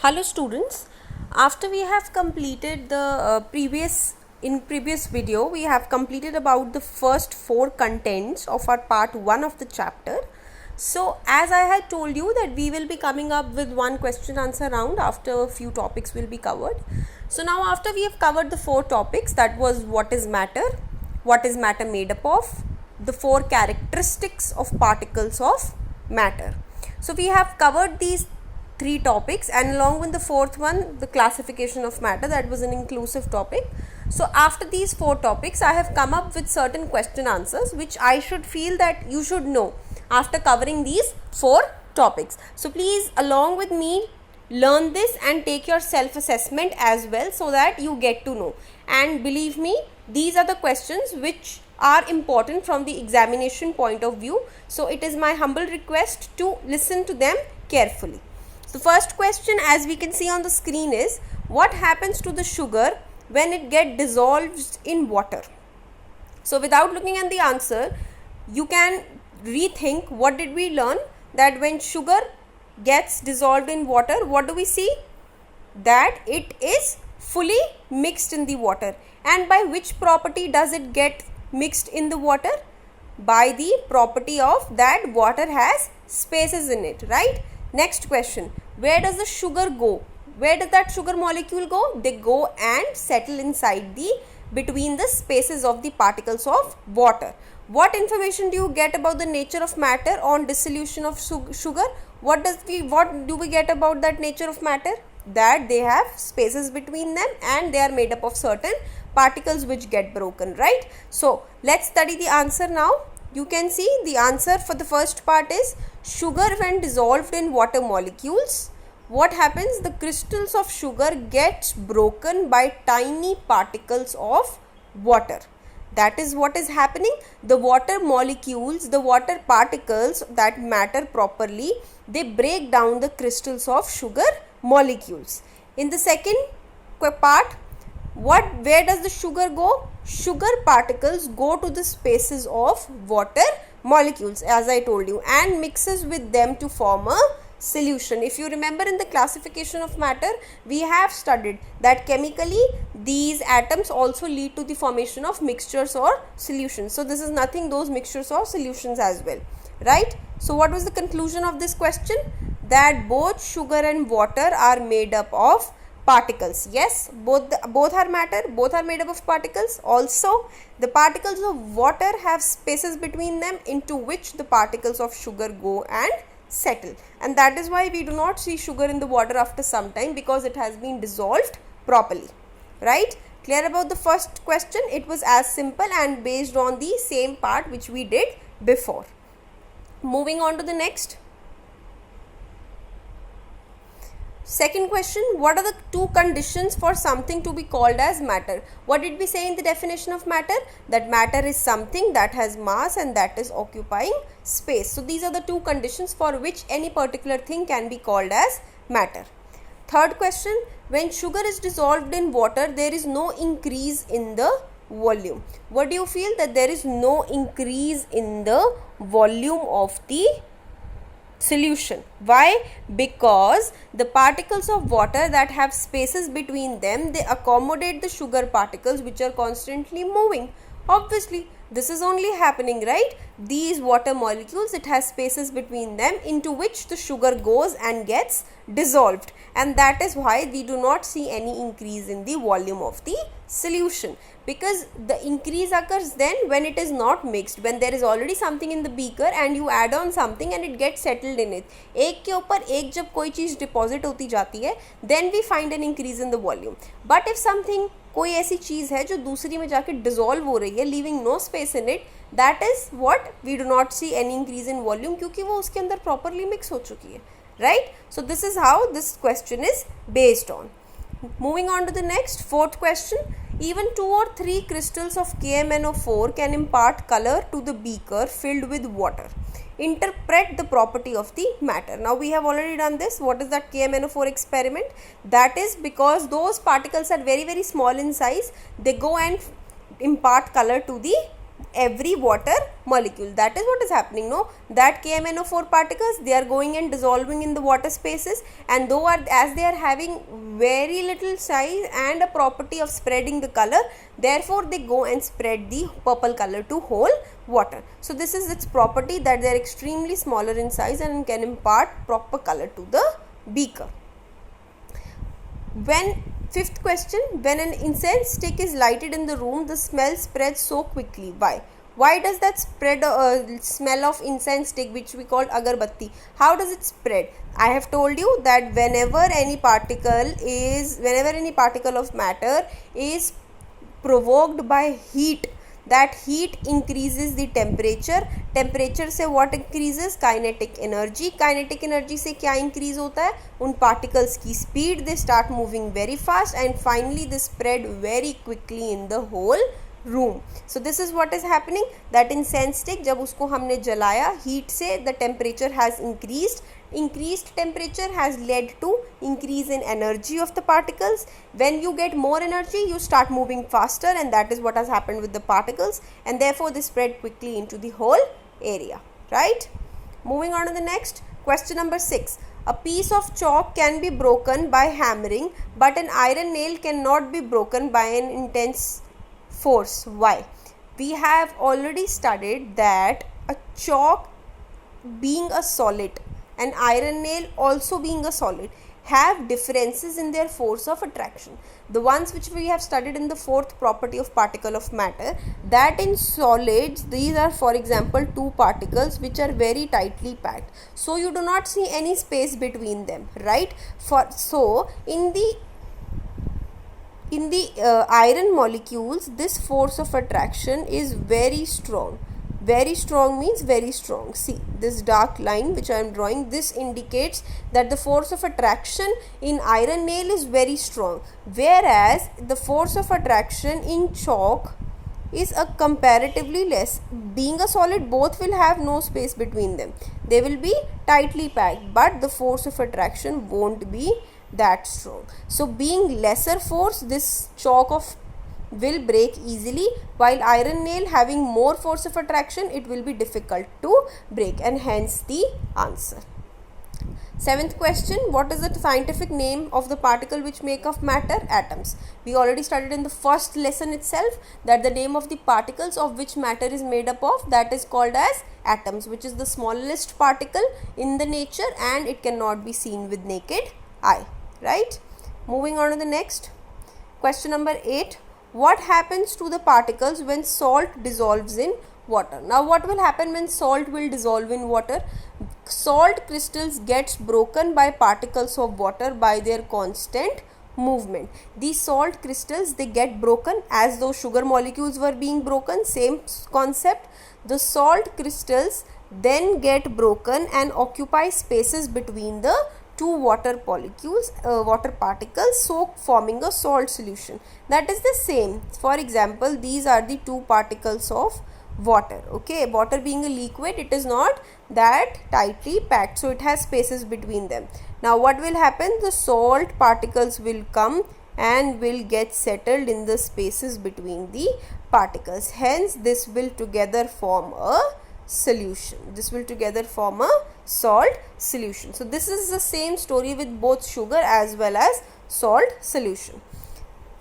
Hello students, after we have completed the previous video we have completed about the first four contents of our part 1 of the chapter. So as I had told you that we will be coming up with one question answer round after a few topics will be covered. So now after we have covered the four topics, that was what is matter made up of, the four characteristics of particles of matter. So we have covered these three topics, and along with the fourth one, the classification of matter, that was an inclusive topic. So after these four topics I have come up with certain question answers which I should feel that you should know after covering these four topics. So please along with me learn this and take your self assessment as well, so that you get to know. And believe me, these are the questions which are important from the examination point of view, so it is my humble request to listen to them carefully. The first question, as we can see on the screen, is what happens to the sugar when it gets dissolved in water? So without looking at the answer, you can rethink what did we learn, that when sugar gets dissolved in water, what do we see? That it is fully mixed in the water. And by which property does it get mixed in the water? By the property of that water has spaces in it, right? Next question, where does the sugar go? Where does that sugar molecule go? They go and settle inside between the spaces of the particles of water. What information do you get about the nature of matter on dissolution of sugar? What do we get about that nature of matter? That they have spaces between them and they are made up of certain particles which get broken, right? So let's study the answer now. You can see the answer for the first part is sugar when dissolved in water molecules. What happens? The crystals of sugar gets broken by tiny particles of water. That is what is happening. The water molecules, the water particles that matter properly, they break down the crystals of sugar molecules. In the second part, where does the sugar go? Sugar particles go to the spaces of water molecules, as I told you, and mixes with them to form a solution. If you remember, in the classification of matter we have studied that chemically these atoms also lead to the formation of mixtures or solutions. So this is nothing, those mixtures or solutions as well, right? So what was the conclusion of this question? That both sugar and water are made up of particles. Yes, both are matter, both are made up of particles. Also the particles of water have spaces between them into which the particles of sugar go and settle, and that is why we do not see sugar in the water after some time, because it has been dissolved properly, right? Clear about the first question? It was as simple and based on the same part which we did before. Moving on to the next. Second question, what are the two conditions for something to be called as matter? What did we say in the definition of matter? That matter is something that has mass and that is occupying space. So these are the two conditions for which any particular thing can be called as matter. Third question, when sugar is dissolved in water, there is no increase in the volume. What do you feel? That there is no increase in the volume of the solution. Why? Because the particles of water that have spaces between them, they accommodate the sugar particles which are constantly moving. Obviously this is only happening, right? These water molecules, it has spaces between them into which the sugar goes and gets dissolved, and that is why we do not see any increase in the volume of the solution, because the increase occurs then when it is not mixed, when there is already something in the beaker and you add on something and it gets settled in it. एक के ऊपर एक जब कोई चीज़ deposit होती जाती है, then we find an increase in the volume. But if something, कोई ऐसी चीज़ है जो दूसरी में जाके डिजोल्व हो रही है, leaving no space in it, that is what we do not see any increase in volume, क्योंकि वो उसके अंदर प्रॉपरली मिक्स हो चुकी है, right? So this is how this question is based on. Moving on to the next, fourth question. Even 2 or 3 crystals of KMnO4 can impart color to the beaker filled with water. Interpret the property of the matter. Now we have already done this. What is that KMnO4 experiment? That is because those particles are very small in size. They go and impart color to the every water molecule. That is what is happening, no, that KMnO4 particles, they are going and dissolving in the water spaces, and though as they are having very little size and a property of spreading the color, therefore they go and spread the purple color to whole water. So this is its property, that they are extremely smaller in size and can impart proper color to the beaker. Fifth question, when an incense stick is lighted in the room, the smell spreads so quickly. Why does that spread smell of incense stick, which we call agarbatti, how does it spread? I have told you that whenever any particle of matter is provoked by heat, that heat increases the temperature से what increases? Kinetic energy से क्या increase होता है? उन particles की speed, they start moving very fast and finally they spread very quickly in the whole room. So this is what is happening, that incense stick जब उसको हमने जलाया, heat से the temperature has increased temperature has led to increase in energy of the particles. When you get more energy, you start moving faster, and that is what has happened with the particles, and therefore they spread quickly into the whole area, right? Moving on to the next question, number 6. A piece of chalk can be broken by hammering, but an iron nail cannot be broken by an intense force. Why? We have already studied that a chalk being a solid, an iron nail also being a solid, have differences in their force of attraction. The ones which we have studied in the fourth property of particle of matter, that in solids, these are, for example, two particles which are very tightly packed, so you do not see any space between them, right? So in the iron molecules, this force of attraction is very strong. Very strong means very strong. See, this dark line which I am drawing, this indicates that the force of attraction in iron nail is very strong, whereas the force of attraction in chalk is a comparatively less. Being a solid, both will have no space between them. They will be tightly packed, but the force of attraction won't be that strong. So being lesser force, this chalk will break easily, while iron nail having more force of attraction, it will be difficult to break, and hence the answer. Seventh question, what is the scientific name of the particle which make of matter? Atoms. We already studied in the first lesson itself that the name of the particles of which matter is made up of, that is called as atoms, which is the smallest particle in the nature and it cannot be seen with naked eye, right? Moving on to the next question, number 8. What happens to the particles when salt dissolves in water? Now what will happen when salt will dissolve in water? Salt crystals gets broken by particles of water by their constant movement. These salt crystals, they get broken as though sugar molecules were being broken, same concept. The salt crystals then get broken and occupy spaces between the two water particles, so forming a salt solution. That is the same. For example, these are the two particles of water. Okay, water being a liquid, it is not that tightly packed, so it has spaces between them. Now what will happen? The salt particles will come and will get settled in the spaces between the particles. Hence this will together form a solution. This will together form a salt solution. So this is the same story with both sugar as well as salt solution.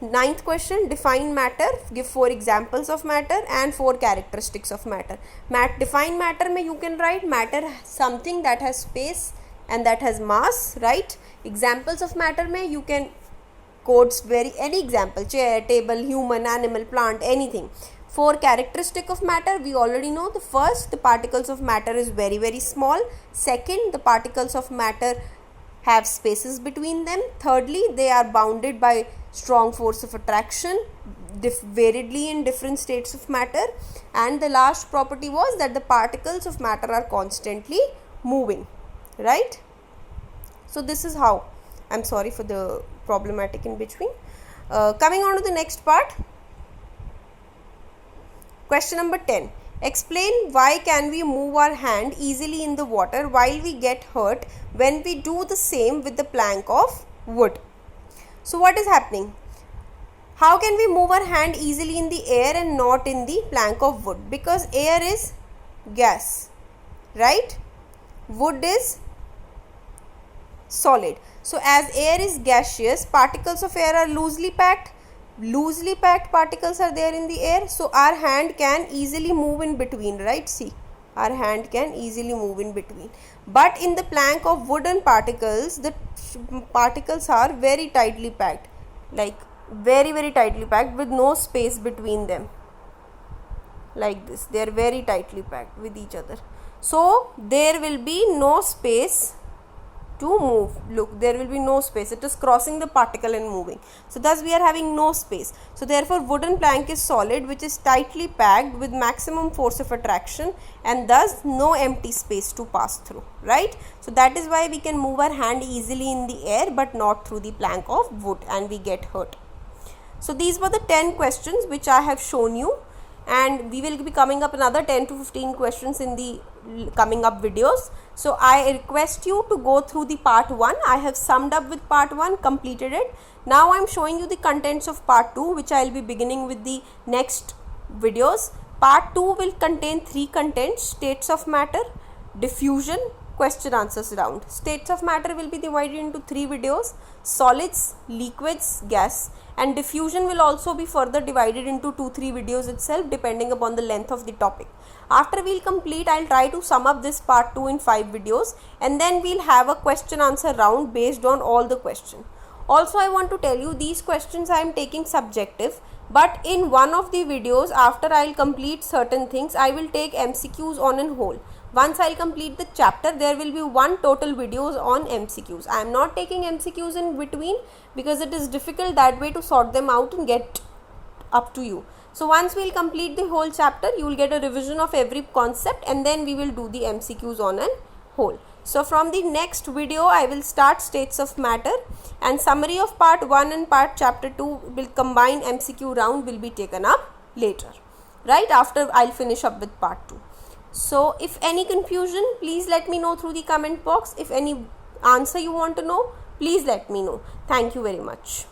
Ninth question, define matter. Give 4 examples of matter and 4 characteristics of matter. Define matter mein you can write matter something that has space and that has mass, right? Examples of matter mein you can quotes any example, chair, table, human, animal, plant, anything. 4 characteristic of matter, we already know. The first, the particles of matter is very, very small. Second, the particles of matter have spaces between them. Thirdly, they are bounded by strong force of attraction variedly in different states of matter. And the last property was that the particles of matter are constantly moving, right? So this is how. I'm sorry for the problematic in between. Coming on to the next part. Question number 10. Explain why can we move our hand easily in the water while we get hurt when we do the same with the plank of wood. So what is happening? How can we move our hand easily in the air and not in the plank of wood? Because air is gas, right? Wood is solid. So as air is gaseous, particles of air are loosely packed. Loosely packed particles are there in the air. So our hand can easily move in between, right? See, our hand can easily move in between. But in the plank of wooden particles, the particles are very tightly packed, like very tightly packed with no space between them. Like this, they are very tightly packed with each other. So there will be no space to move. Look, there will be no space. It is crossing the particle and moving. So thus we are having no space. So therefore wooden plank is solid, which is tightly packed with maximum force of attraction, and thus no empty space to pass through, right? So that is why we can move our hand easily in the air but not through the plank of wood, and we get hurt. So these were the 10 questions which I have shown you, and we will be coming up another 10 to 15 questions in the coming up videos. So I request you to go through the part 1. I have summed up with part 1, completed it. Now I am showing you the contents of part 2, which I will be beginning with the next videos. Part 2 will contain 3 contents: states of matter, diffusion, question answers round. States of matter will be divided into 3 videos: solids, liquids, gas, and diffusion will also be further divided into 2-3 videos itself, depending upon the length of the topic. After we'll complete, I'll try to sum up this part 2 in 5 videos, and then we'll have a question answer round based on all the questions. Also, I want to tell you, these questions I am taking subjective, but in one of the videos, after I'll complete certain things, I will take MCQs on a whole. Once I'll complete the chapter, there will be 1 total videos on MCQs. I am not taking MCQs in between because it is difficult that way to sort them out and get up to you. So once we'll complete the whole chapter, you will get a revision of every concept, and then we will do the MCQs on a whole. So from the next video, I will start states of matter, and summary of part 1 and part chapter 2 will combine MCQ round will be taken up later, right after I'll finish up with part 2. So if any confusion, please let me know through the comment box. If any answer you want to know, please let me know. Thank you very much.